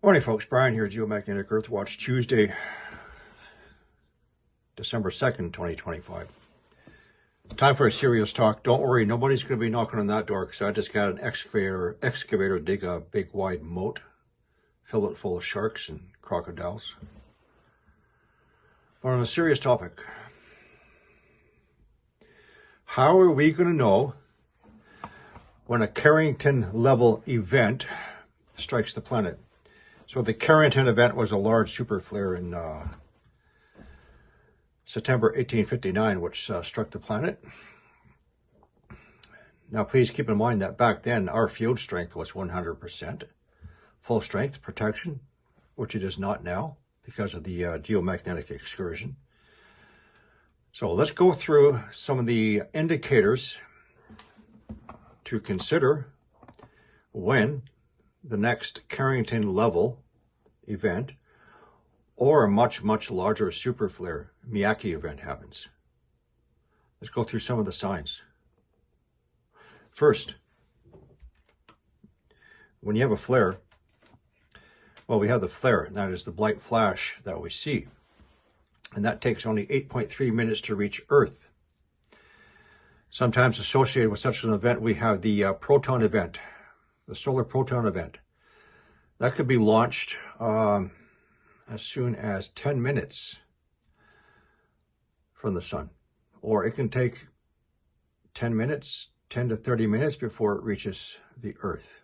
Morning, folks. Brian here, Geomagnetic Earth Watch, Tuesday, December 2nd, 2025. Time for a serious talk. Don't worry, nobody's going to be knocking on that door because I just got an excavator dig a big wide moat, fill it full of sharks and crocodiles. But on a serious topic, how are we going to know when a Carrington level event strikes the planet? So the Carrington event was a large super flare in September 1859, which struck the planet. Now, please keep in mind that back then, our field strength was 100%. Full strength protection, which it is not now because of the geomagnetic excursion. So let's go through some of the indicators to consider when the next Carrington level event or a much larger super flare Miyake event happens. Let's go through some of the signs. First, when you have a flare, well, we have the flare, and that is the bright flash that we see. And that takes only 8.3 minutes to reach Earth. Sometimes associated with such an event, we have the Proton event, the solar Proton event. That could be launched as soon as 10 minutes from the sun. Or it can take 10 to 30 minutes before it reaches the Earth.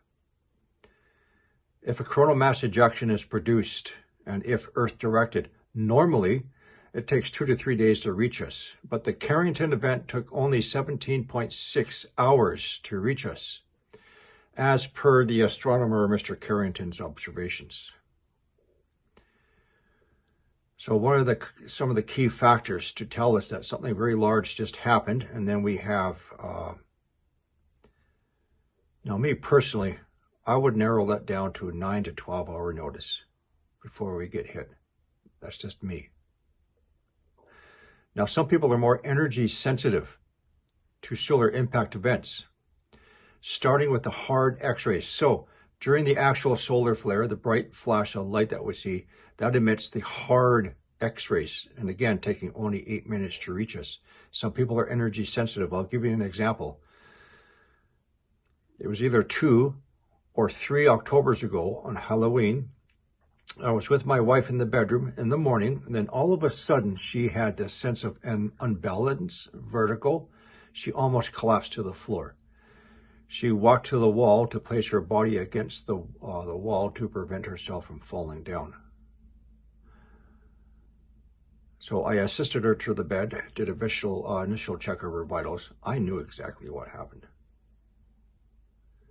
If a coronal mass ejection is produced, and if Earth-directed, normally it takes 2 to 3 days to reach us. But the Carrington event took only 17.6 hours to reach us, as per the astronomer Mr. Carrington's observations. So what are some of the key factors to tell us that something very large just happened? And then we have, now me personally, I would narrow that down to a 9 to 12 hour notice before we get hit. That's just me. Now, some people are more energy sensitive to solar impact events, starting with the hard X-rays. So during the actual solar flare, the bright flash of light that we see, that emits the hard X-rays. And again, taking only 8 minutes to reach us. Some people are energy sensitive. I'll give you an example. It was either 2 or 3 Octobers ago on Halloween. I was with my wife in the bedroom in the morning, and then all of a sudden she had this sense of an unbalance, vertigo. She almost collapsed to the floor. She walked to the wall to place her body against the wall to prevent herself from falling down. So I assisted her to the bed, did an initial check of her vitals. I knew exactly what happened.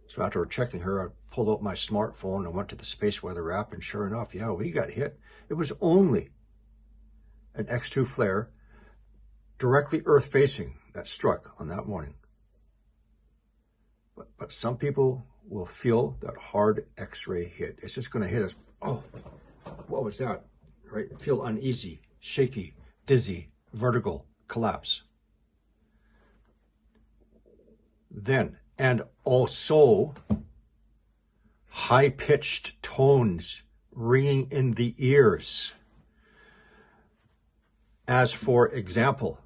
So after checking her, I pulled out my smartphone and went to the space weather app, and sure enough, yeah, we got hit. It was only an X2 flare directly Earth-facing that struck on that morning. But some people will feel that hard X-ray hit. It's just going to hit us. Oh, what was that? Right? Feel uneasy, shaky, dizzy, vertical, collapse. Then, and also high-pitched tones ringing in the ears. As for example,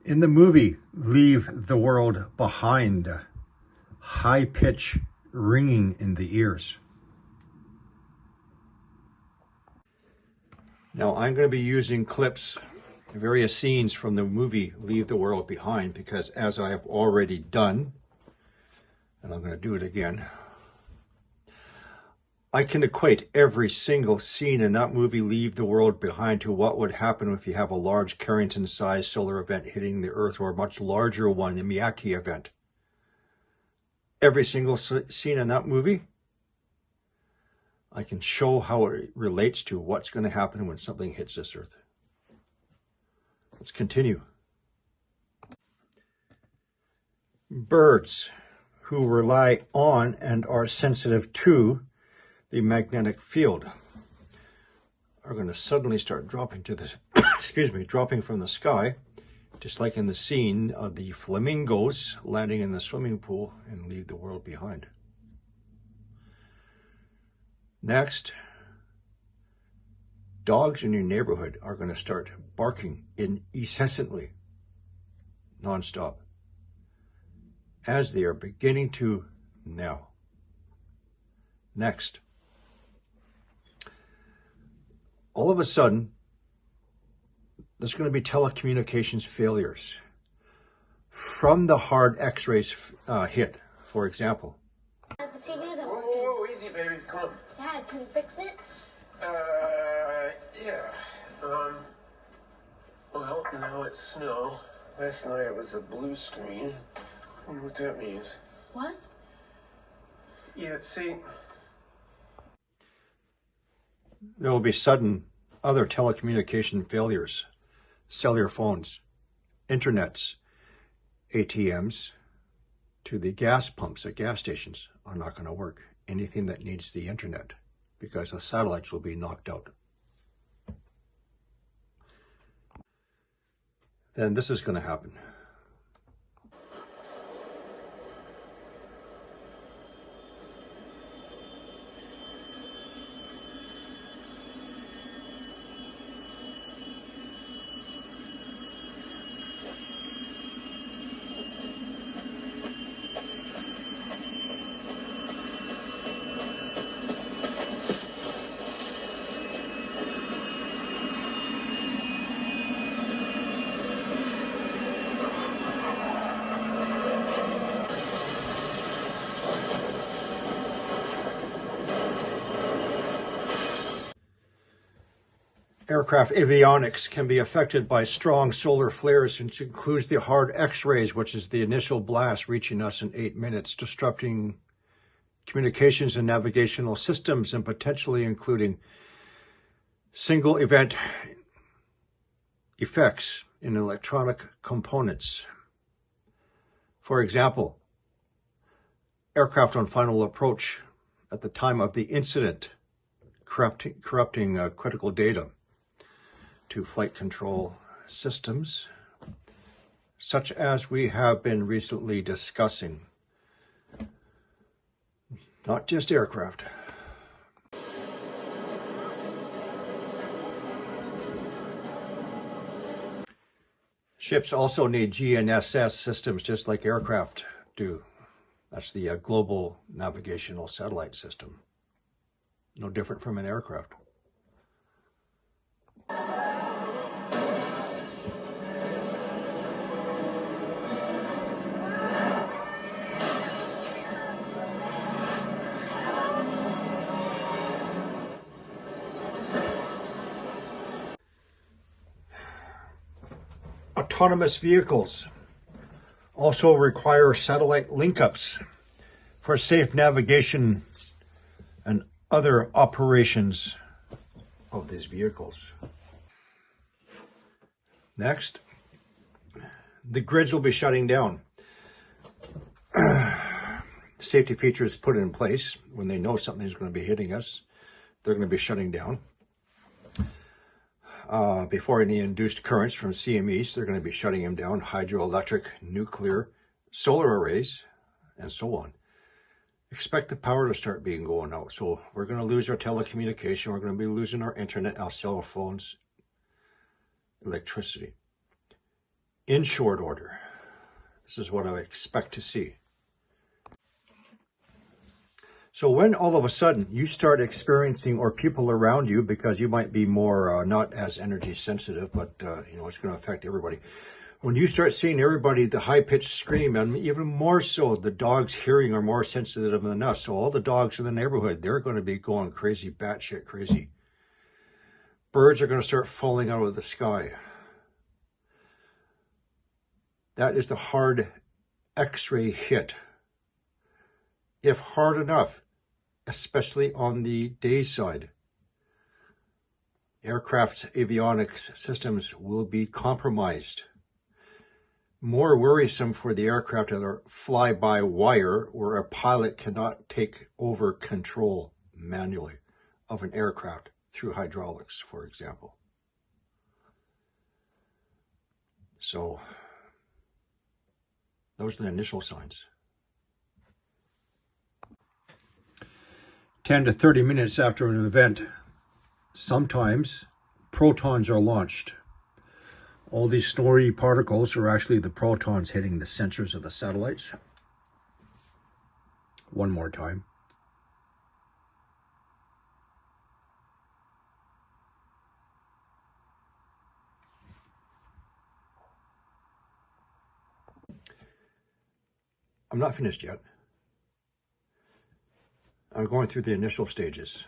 in the movie Leave the World Behind, high pitch ringing in the ears. Now I'm going to be using clips, various scenes from the movie Leave the World Behind, because as I have already done, and I'm going to do it again, I can equate every single scene in that movie, Leave the World Behind, to what would happen if you have a large Carrington-sized solar event hitting the Earth, or a much larger one, the Miyake event. Every single scene in that movie, I can show how it relates to what's going to happen when something hits this Earth. Let's continue. Birds who rely on and are sensitive to the magnetic field are going to suddenly start dropping to the, dropping from the sky, just like in the scene of the flamingos landing in the swimming pool and Leave the World Behind. Next, dogs in your neighborhood are going to start barking incessantly, nonstop, as they are beginning to now. Next, all of a sudden, there's going to be telecommunications failures from the hard X-rays hit, for example. The TV isn't working. Whoa, easy, baby. Come on. Dad, can you fix it? Yeah. Well, now it's snow. Last night it was a blue screen. I wonder what that means. What? Yeah, see... There will be sudden other telecommunication failures, cellular phones, internets, ATMs, to the gas pumps at gas stations are not going to work. Anything that needs the internet, because the satellites will be knocked out. Then this is going to happen. Aircraft avionics can be affected by strong solar flares, which includes the hard X-rays, which is the initial blast reaching us in 8 minutes, disrupting communications and navigational systems, and potentially including single event effects in electronic components. For example, aircraft on final approach at the time of the incident, corrupting critical data to flight control systems, such as we have been recently discussing. Not just aircraft. Ships also need GNSS systems just like aircraft do. That's the global navigational satellite system. No different from an aircraft. Autonomous vehicles also require satellite link-ups for safe navigation and other operations of these vehicles. Next, the grids will be shutting down. Safety features put in place when they know something's going to be hitting us. They're going to be shutting down. Before any induced currents from CMEs, they're going to be shutting them down. Hydroelectric, nuclear, solar arrays, and so on. Expect the power to start being going out. So we're going to lose our telecommunication. We're going to be losing our internet, our cell phones, electricity. In short order, this is what I expect to see. So when all of a sudden you start experiencing, or people around you, because you might be more not as energy sensitive, but it's going to affect everybody. When you start seeing everybody, the high-pitched scream, and even more so, the dogs' hearing are more sensitive than us. So all the dogs in the neighborhood, they're going to be going crazy, batshit crazy. Birds are going to start falling out of the sky. That is the hard X-ray hit. If hard enough, especially on the day side, aircraft avionics systems will be compromised. More worrisome for the aircraft that are fly-by-wire, where a pilot cannot take over control manually of an aircraft through hydraulics, for example. So those are the initial signs. 10 to 30 minutes after an event, sometimes protons are launched. All these snowy particles are actually the protons hitting the sensors of the satellites. One more time. I'm not finished yet. I'm going through the initial stages.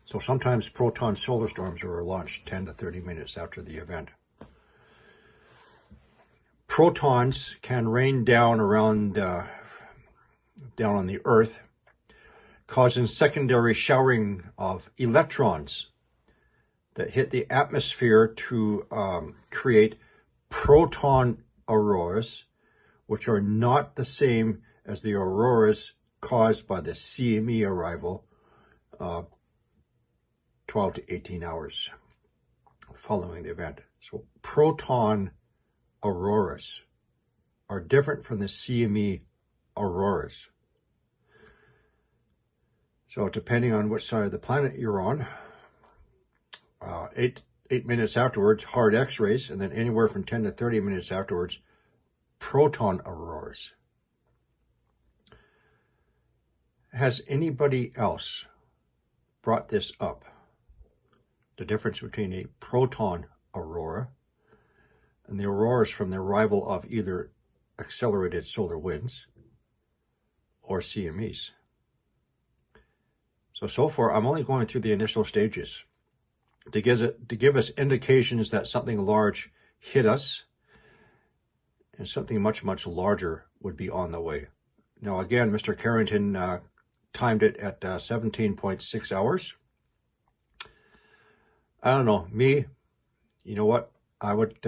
So sometimes proton solar storms are launched 10 to 30 minutes after the event. Protons can rain down around down on the Earth, causing secondary showering of electrons that hit the atmosphere to create proton auroras, which are not the same as the auroras caused by the CME arrival 12 to 18 hours following the event. So proton auroras are different from the CME auroras. So depending on which side of the planet you're on, 8 minutes afterwards, hard X-rays, and then anywhere from 10 to 30 minutes afterwards, proton auroras. Has anybody else brought this up? The difference between a proton aurora and the auroras from the arrival of either accelerated solar winds or CMEs. So far, I'm only going through the initial stages to give us indications that something large hit us and something much, much larger would be on the way. Now, again, Mr. Carrington timed it at 17.6 hours. I don't know, me, you know what? I would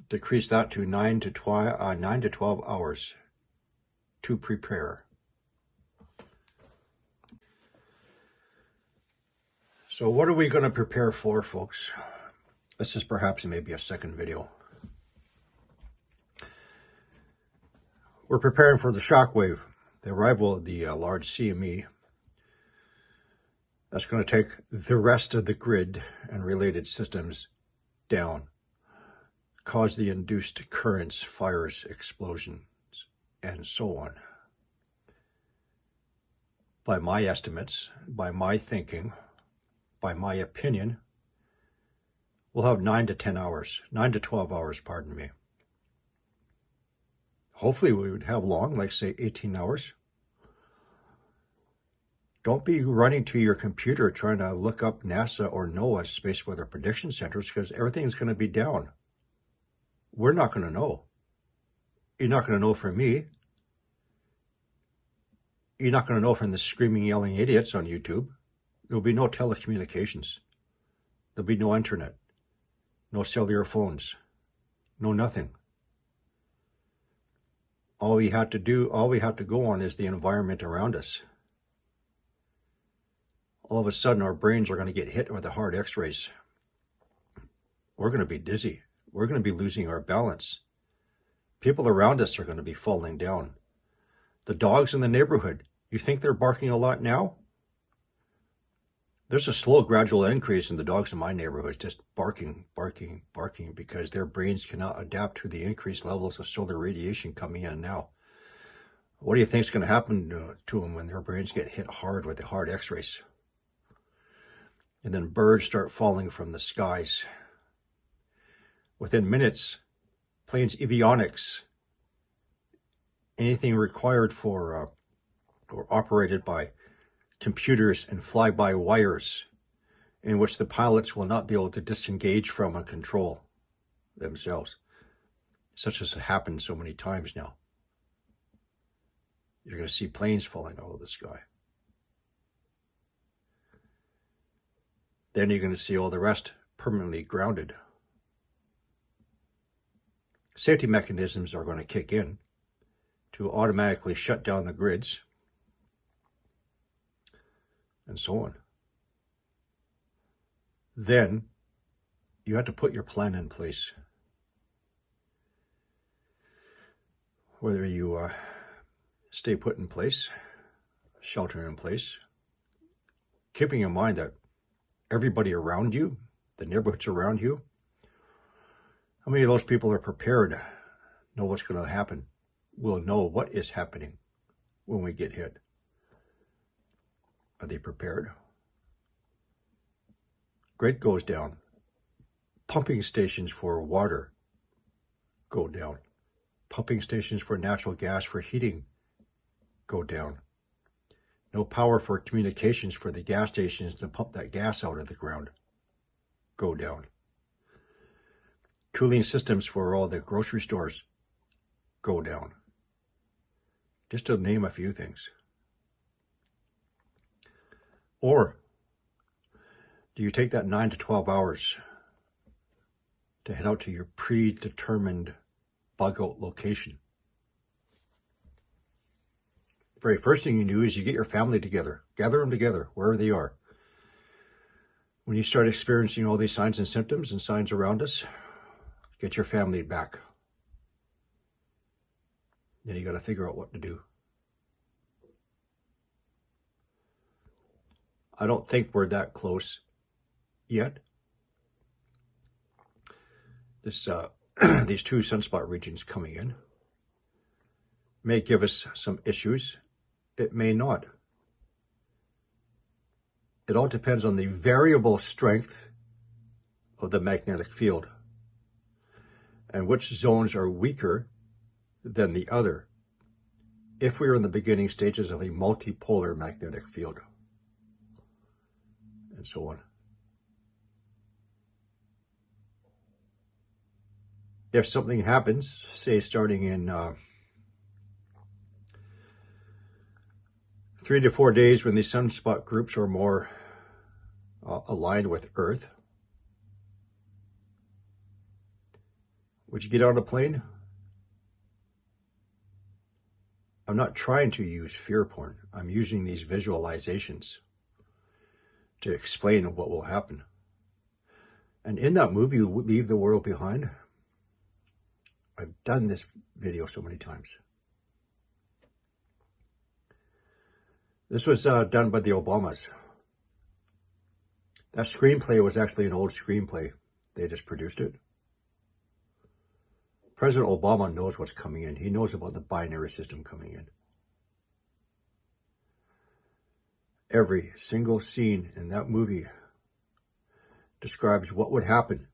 decrease that to 9 to 12 hours to prepare. So what are we going to prepare for, folks? This is perhaps maybe a second video. We're preparing for the shock wave, the arrival of the large CME. That's going to take the rest of the grid and related systems down, cause the induced currents, fires, explosions, and so on. By my estimates, by my thinking, by my opinion, we'll have 9 to 10 hours, 9 to 12 hours, pardon me. Hopefully we would have long, like say 18 hours. Don't be running to your computer trying to look up NASA or NOAA space weather prediction centers, because everything's going to be down. We're not going to know. You're not going to know from me. You're not going to know from the screaming, yelling idiots on YouTube. There'll be no telecommunications. There'll be no internet, no cellular phones, no nothing. All we have to go on is the environment around us. All of a sudden, our brains are going to get hit with the hard X-rays. We're going to be dizzy. We're going to be losing our balance. People around us are going to be falling down. The dogs in the neighborhood, you think they're barking a lot now? There's a slow, gradual increase in the dogs in my neighborhood, just barking, barking, barking, because their brains cannot adapt to the increased levels of solar radiation coming in now. What do you think is going to happen to them when their brains get hit hard with the hard X-rays? And then birds start falling from the skies. Within minutes, planes, avionics, anything required for or operated by computers and fly-by-wires, in which the pilots will not be able to disengage from and control themselves, such as has happened so many times now. You're going to see planes falling out of the sky. Then you're going to see all the rest permanently grounded. Safety mechanisms are going to kick in to automatically shut down the grids, and so on. Then you have to put your plan in place. Whether you stay put in place, sheltering in place, keeping in mind that everybody around you, the neighborhoods around you, how many of those people are prepared, know what's going to happen, will know what is happening when we get hit? Are they prepared? Grid goes down. Pumping stations for water go down. Pumping stations for natural gas for heating go down. No power for communications for the gas stations to pump that gas out of the ground go down. Cooling systems for all the grocery stores go down. Just to name a few things. Or do you take that 9 to 12 hours to head out to your predetermined bug out location? The very first thing you do is you get your family together, gather them together wherever they are. When you start experiencing all these signs and symptoms and signs around us, get your family back. Then you got to figure out what to do. I don't think we're that close yet. This these two sunspot regions coming in may give us some issues. It may not. It all depends on the variable strength of the magnetic field and which zones are weaker than the other if we are in the beginning stages of a multipolar magnetic field, and so on. If something happens, say starting in 3 to 4 days when the sunspot groups are more aligned with Earth, would you get on a plane? I'm not trying to use fear porn. I'm using these visualizations to explain what will happen. And in that movie, Leave the World Behind, I've done this video so many times. This was done by the Obamas. That screenplay was actually an old screenplay. They just produced it. President Obama knows what's coming in. He knows about the binary system coming in. Every single scene in that movie describes what would happen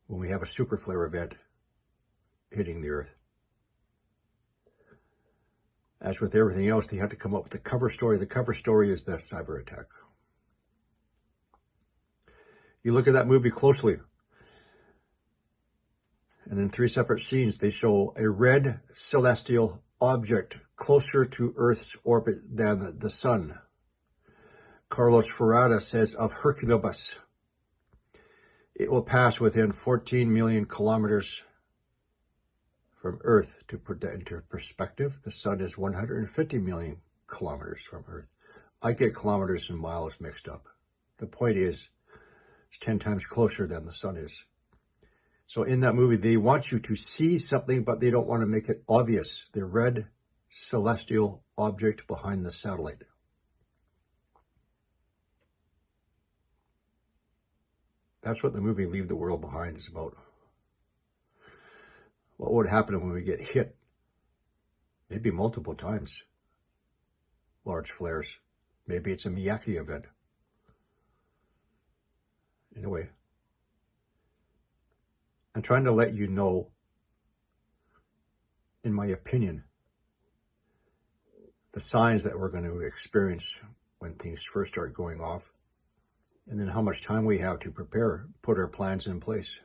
when we have a super flare event hitting the Earth. As with everything else, they had to come up with a cover story. The cover story is the cyber attack. You look at that movie closely, and in 3 separate scenes, they show a red celestial object closer to Earth's orbit than the sun. Carlos Ferrada says of Herculebus, it will pass within 14 million kilometers from Earth. To put that into perspective, the sun is 150 million kilometers from Earth. I get kilometers and miles mixed up. The point is, it's 10 times closer than the sun is. So in that movie, they want you to see something, but they don't want to make it obvious. The red celestial object behind the satellite. That's what the movie Leave the World Behind is about. What would happen when we get hit? Maybe multiple times. Large flares. Maybe it's a Miyake event. Anyway, I'm trying to let you know, in my opinion, the signs that we're going to experience when things first start going off, and then how much time we have to prepare, put our plans in place.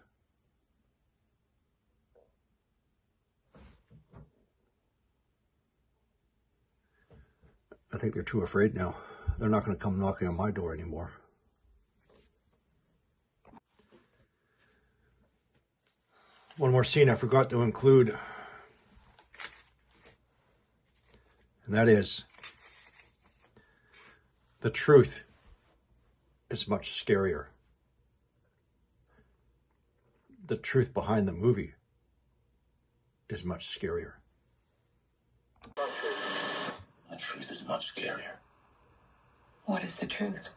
I think they're too afraid now. They're not going to come knocking on my door anymore. One more scene I forgot to include, and that is the truth is much scarier. The truth behind the movie is much scarier. The truth is much scarier. What is the truth?